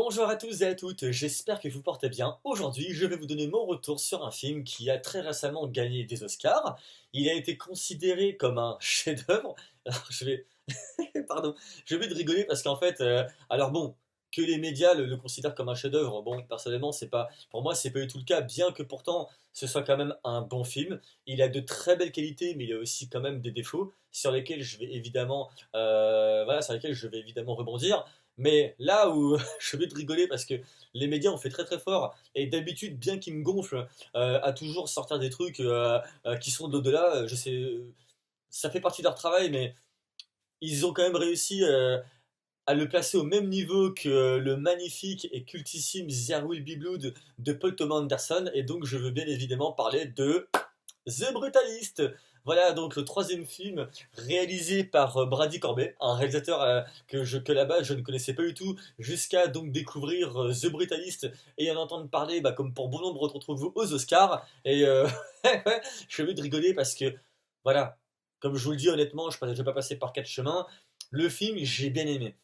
Bonjour à tous et à toutes, j'espère que vous portez bien. Aujourd'hui, je vais vous donner mon retour sur un film qui a très récemment gagné des Oscars. Il a été considéré comme un chef-d'œuvre. Alors, pardon, je vais de rigoler parce qu'en fait, alors bon, que les médias le considèrent comme un chef-d'œuvre, bon, personnellement, c'est pas, pour moi, c'est pas du tout le cas, bien que pourtant ce soit quand même un bon film. Il a de très belles qualités, mais il a aussi quand même des défauts sur lesquels je vais évidemment, voilà, sur lesquels je vais évidemment rebondir. Mais là où je vais te rigoler parce que les médias ont fait très très fort et d'habitude, bien qu'ils me gonflent à toujours sortir des trucs qui sont de l'au-delà, je sais, ça fait partie de leur travail, mais ils ont quand même réussi à le placer au même niveau que le magnifique et cultissime There Will Be Blood de Paul Thomas Anderson. Et donc, je veux bien évidemment parler de The Brutalist. Voilà donc le troisième film réalisé par Brady Corbet, un réalisateur que là-bas je ne connaissais pas du tout, jusqu'à donc découvrir The Brutalist et en entendre parler, comme pour bon nombre d'entre vous, aux Oscars. Et ouais, je suis envie de rigoler parce que, voilà, comme je vous le dis honnêtement, je ne vais pas passer par quatre chemins. Le film, j'ai bien aimé.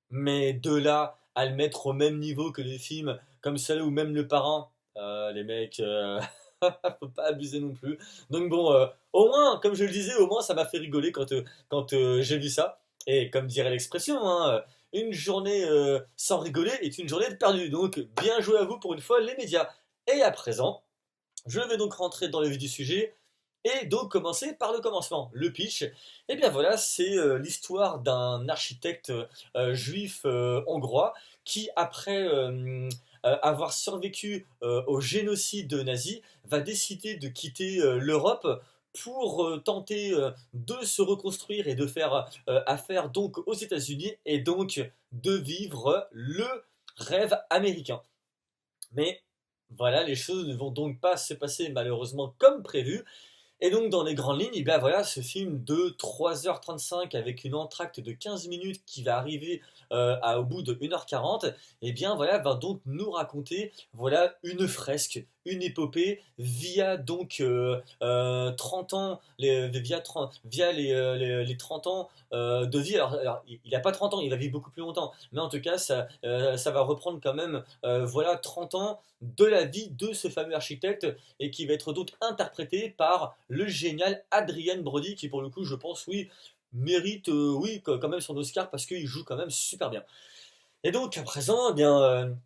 Mais de là à le mettre au même niveau que des films comme celui ou même Le Parrain, les mecs, faut pas abuser non plus. Donc bon, au moins, comme je le disais, au moins ça m'a fait rigoler quand j'ai vu ça. Et comme dirait l'expression, hein, une journée sans rigoler est une journée de perdue. Donc bien joué à vous pour une fois, les médias. Et à présent, je vais donc rentrer dans le vif du sujet et donc commencer par le commencement, le pitch. Et bien voilà, c'est l'histoire d'un architecte juif hongrois qui, après avoir survécu au génocide nazi, va décider de quitter l'Europe pour tenter de se reconstruire et de faire affaire donc aux États-Unis et donc de vivre le rêve américain. Mais voilà, les choses ne vont donc pas se passer malheureusement comme prévu. Et donc, dans les grandes lignes, eh bien voilà, ce film de 3h35 avec une entracte de 15 minutes qui va arriver au bout de 1h40, eh bien voilà, va donc nous raconter voilà, une fresque, une épopée via donc 30 ans, via les 30 ans de vie. Alors, il n'a pas 30 ans, il va vivre beaucoup plus longtemps, mais en tout cas, ça va reprendre quand même voilà, 30 ans de la vie de ce fameux architecte et qui va être donc interprété par le génial Adrien Brody qui pour le coup je pense oui mérite oui quand même son Oscar parce qu'il joue quand même super bien. Et donc à présent eh bien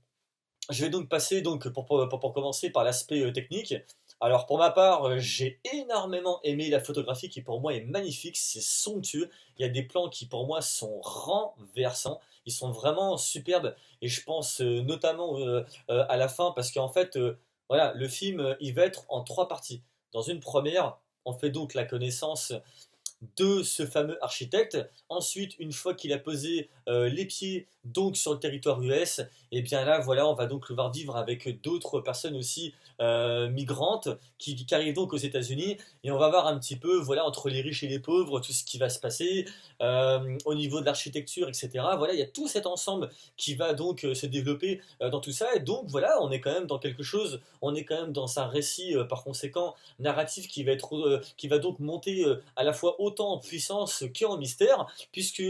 je vais donc passer donc pour commencer par l'aspect technique. Alors pour ma part, j'ai énormément aimé la photographie qui pour moi est magnifique, c'est somptueux. Il y a des plans qui pour moi sont renversants, ils sont vraiment superbes et je pense notamment à la fin parce qu'en fait voilà, le film il va être en trois parties. Dans une première, on fait donc la connaissance de ce fameux architecte. Ensuite, une fois qu'il a posé les pieds donc sur le territoire US, et bien là, voilà, on va donc le voir vivre avec d'autres personnes aussi migrantes qui arrivent donc aux États-Unis, et on va voir un petit peu, voilà, entre les riches et les pauvres, tout ce qui va se passer au niveau de l'architecture, etc. Voilà, il y a tout cet ensemble qui va donc se développer dans tout ça, et donc voilà, on est quand même dans quelque chose, on est quand même dans un récit par conséquent narratif qui va donc monter à la fois autant en puissance qu'en mystère, puisque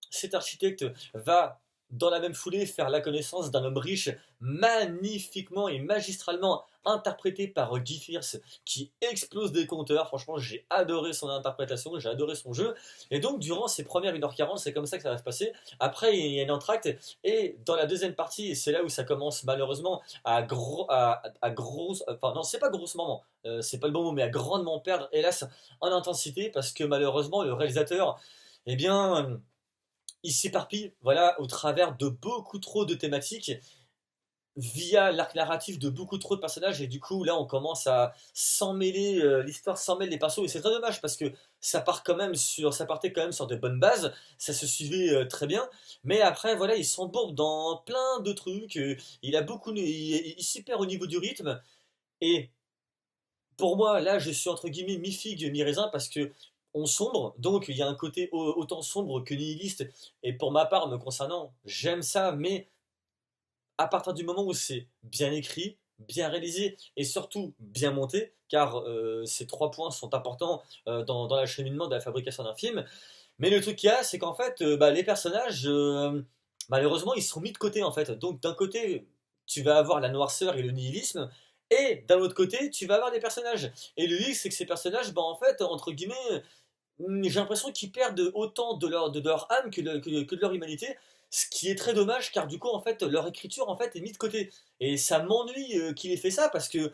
cet architecte va dans la même foulée faire la connaissance d'un homme riche magnifiquement et magistralement interprété par Guy Pearce qui explose des compteurs. Franchement, j'ai adoré son interprétation, j'ai adoré son jeu. Et donc, durant ces premières 1h40, c'est comme ça que ça va se passer. Après, il y a une entracte. Et dans la deuxième partie, et c'est là où ça commence malheureusement à grosse. Enfin, non, c'est pas grossement, c'est pas le bon mot, mais à grandement perdre, hélas, en intensité parce que malheureusement, le réalisateur, eh bien il s'éparpille voilà, au travers de beaucoup trop de thématiques via l'arc narratif de beaucoup trop de personnages et du coup là on commence à s'emmêler l'histoire s'emmêle les pinceaux et c'est très dommage parce que ça partait quand même sur de bonnes bases, ça se suivait très bien, mais après voilà il s'embourbe dans plein de trucs, il s'y perd au niveau du rythme et pour moi, là, je suis entre guillemets mi-figue, mi-raisin parce que on sombre, donc il y a un côté autant sombre que nihiliste. Et pour ma part, me concernant, j'aime ça, mais à partir du moment où c'est bien écrit, bien réalisé et surtout bien monté, car ces trois points sont importants dans l'acheminement de la fabrication d'un film. Mais le truc qu'il y a, c'est qu'en fait, les personnages, malheureusement, ils sont mis de côté en fait. Donc d'un côté, tu vas avoir la noirceur et le nihilisme, et d'un autre côté, tu vas avoir des personnages. Et le hic, c'est que ces personnages, bah, en fait, entre guillemets, j'ai l'impression qu'ils perdent autant de leur âme que de leur humanité, ce qui est très dommage, car du coup, en fait, leur écriture en fait, est mise de côté. Et ça m'ennuie qu'il ait fait ça, parce que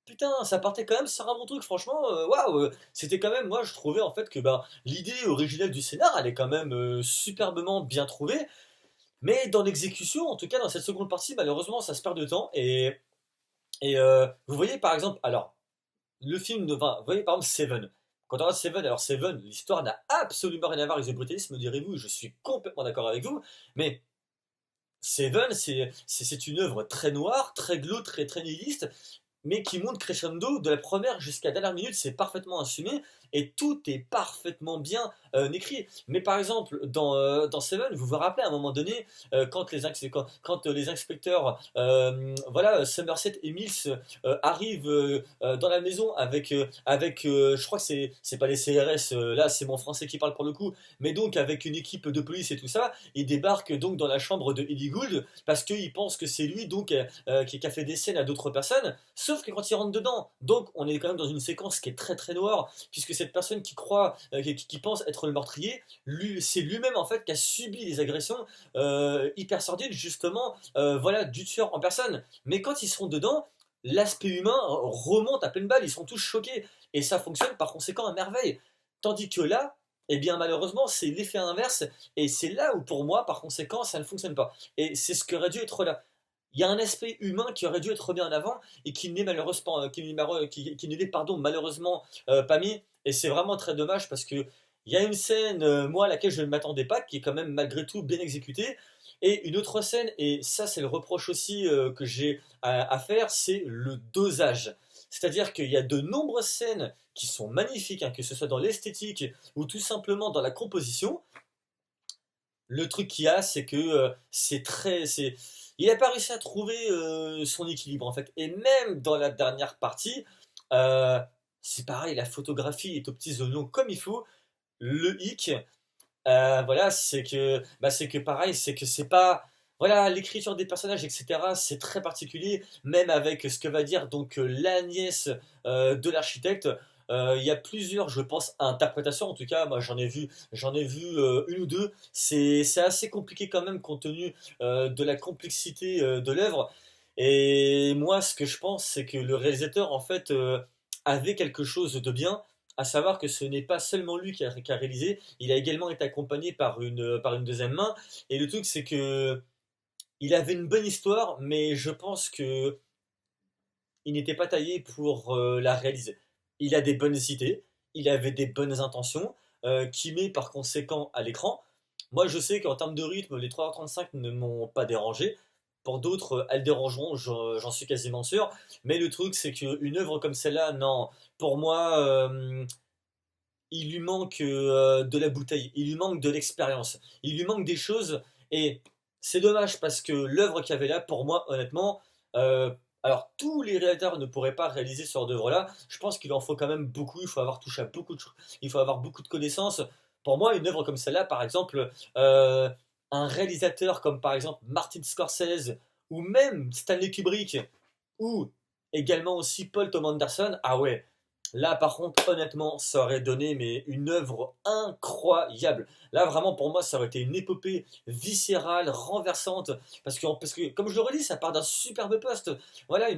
putain, ça partait quand même sur un bon truc, franchement, waouh, c'était quand même, moi je trouvais en fait que bah, l'idée originelle du scénar, elle est quand même superbement bien trouvée, mais dans l'exécution, en tout cas dans cette seconde partie, malheureusement, ça se perd de temps. Et vous voyez par exemple, alors, le film de. Enfin, vous voyez par exemple Seven. Quand on regarde Seven, alors Seven, l'histoire n'a absolument rien à voir avec The Brutalist, me direz-vous, je suis complètement d'accord avec vous, mais Seven, c'est une œuvre très noire, très glauque, très nihiliste, mais qui monte crescendo de la première jusqu'à la dernière minute, c'est parfaitement assumé et tout est parfaitement bien écrit. Mais par exemple, dans Seven, vous vous rappelez à un moment donné, quand les inspecteurs, voilà, Somerset et Mills arrivent dans la maison avec, je crois que c'est pas les CRS, là c'est mon français qui parle pour le coup, mais donc avec une équipe de police et tout ça, ils débarquent donc dans la chambre de Ellie Gould parce qu'ils pensent que c'est lui donc qui a fait des scènes à d'autres personnes. Sauf que quand il rentre dedans, donc on est quand même dans une séquence qui est très noire, puisque cette personne qui croit, qui pense être le meurtrier, c'est lui-même en fait qui a subi les agressions hyper sordides justement, voilà, du tueur en personne. Mais quand ils seront dedans, l'aspect humain remonte à pleine balle, ils sont tous choqués, et ça fonctionne par conséquent à merveille. Tandis que là, eh bien malheureusement c'est l'effet inverse, et c'est là où pour moi par conséquent ça ne fonctionne pas. Et c'est ce qui aurait dû être là. Il y a un aspect humain qui aurait dû être mis en avant et qui n'est malheureusement, qui ne l'est pardon, malheureusement pas mis. Et c'est vraiment très dommage parce que il y a une scène, moi, à laquelle je ne m'attendais pas, qui est quand même malgré tout bien exécutée. Et une autre scène, et ça c'est le reproche aussi que j'ai à faire, c'est le dosage. C'est-à-dire qu'il y a de nombreuses scènes qui sont magnifiques, hein, que ce soit dans l'esthétique ou tout simplement dans la composition. Le truc qu'il y a, c'est que il a pas réussi à trouver son équilibre en fait. Et même dans la dernière partie, euh, c'est pareil, la photographie est aux petits oignons comme il faut. Le hic, voilà, c'est que pareil, c'est que c'est pas, voilà, l'écriture des personnages, etc. C'est très particulier, même avec ce que va dire donc la nièce de l'architecte. Il y a plusieurs, je pense, interprétations. En tout cas, moi, j'en ai vu une ou deux. C'est assez compliqué quand même, compte tenu de la complexité de l'œuvre. Et moi, ce que je pense, c'est que le réalisateur, en fait, avait quelque chose de bien, à savoir que ce n'est pas seulement lui qui a réalisé, il a également été accompagné par une deuxième main. Et le truc, c'est que il avait une bonne histoire, mais je pense que il n'était pas taillé pour la réaliser. Il a des bonnes idées, il avait des bonnes intentions, qui met par conséquent à l'écran. Moi, je sais qu'en termes de rythme, les 3h35 ne m'ont pas dérangé. Pour d'autres, elles dérangeront, j'en suis quasiment sûr. Mais le truc, c'est qu'une œuvre comme celle-là, non, pour moi, il lui manque de la bouteille, il lui manque de l'expérience, il lui manque des choses, et c'est dommage parce que l'œuvre qu'il y avait là, pour moi, honnêtement, euh, alors tous les réalisateurs ne pourraient pas réaliser ce genre d'œuvre-là, je pense qu'il en faut quand même beaucoup, il faut avoir touché à beaucoup de choses, il faut avoir beaucoup de connaissances. Pour moi, une œuvre comme celle-là, par exemple, un réalisateur comme par exemple Martin Scorsese, ou même Stanley Kubrick, ou également aussi Paul Thomas Anderson, ah ouais, là, par contre, honnêtement, ça aurait donné mais une œuvre incroyable. Là, vraiment, pour moi, ça aurait été une épopée viscérale, renversante, parce que comme je le redis, ça part d'un superbe poste. Voilà,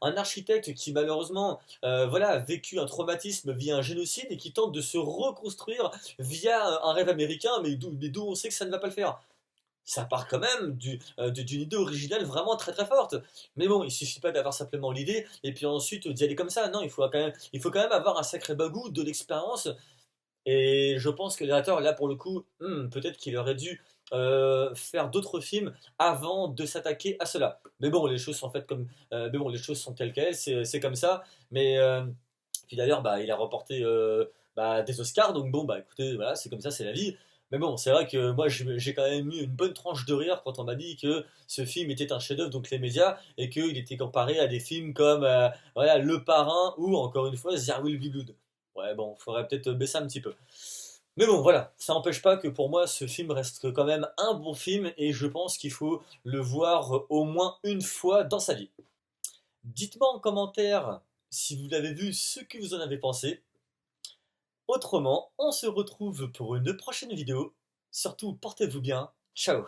un architecte qui malheureusement, voilà, a vécu un traumatisme via un génocide et qui tente de se reconstruire via un rêve américain, mais d'où on sait que ça ne va pas le faire. Ça part quand même d'une idée originale vraiment très forte. Mais bon, il suffit pas d'avoir simplement l'idée et puis ensuite d'y aller comme ça. Non, il faut quand même avoir un sacré bagou, de l'expérience. Et je pense que le réalisateur, là pour le coup, peut-être qu'il aurait dû faire d'autres films avant de s'attaquer à cela. Mais bon, les choses sont faites comme, mais bon, les choses sont telles quelles, c'est comme ça. Mais puis d'ailleurs, bah, il a remporté bah, des Oscars, donc bon, bah écoutez, voilà, c'est comme ça, c'est la vie. Mais bon, c'est vrai que moi j'ai quand même eu une bonne tranche de rire quand on m'a dit que ce film était un chef-d'œuvre, donc les médias, et qu'il était comparé à des films comme voilà, Le Parrain ou encore une fois There Will Be Blood. Ouais, bon, faudrait peut-être baisser un petit peu. Mais bon, voilà, ça n'empêche pas que pour moi, ce film reste quand même un bon film et je pense qu'il faut le voir au moins une fois dans sa vie. Dites-moi en commentaire si vous l'avez vu, ce que vous en avez pensé. Autrement, on se retrouve pour une prochaine vidéo. Surtout, portez-vous bien. Ciao!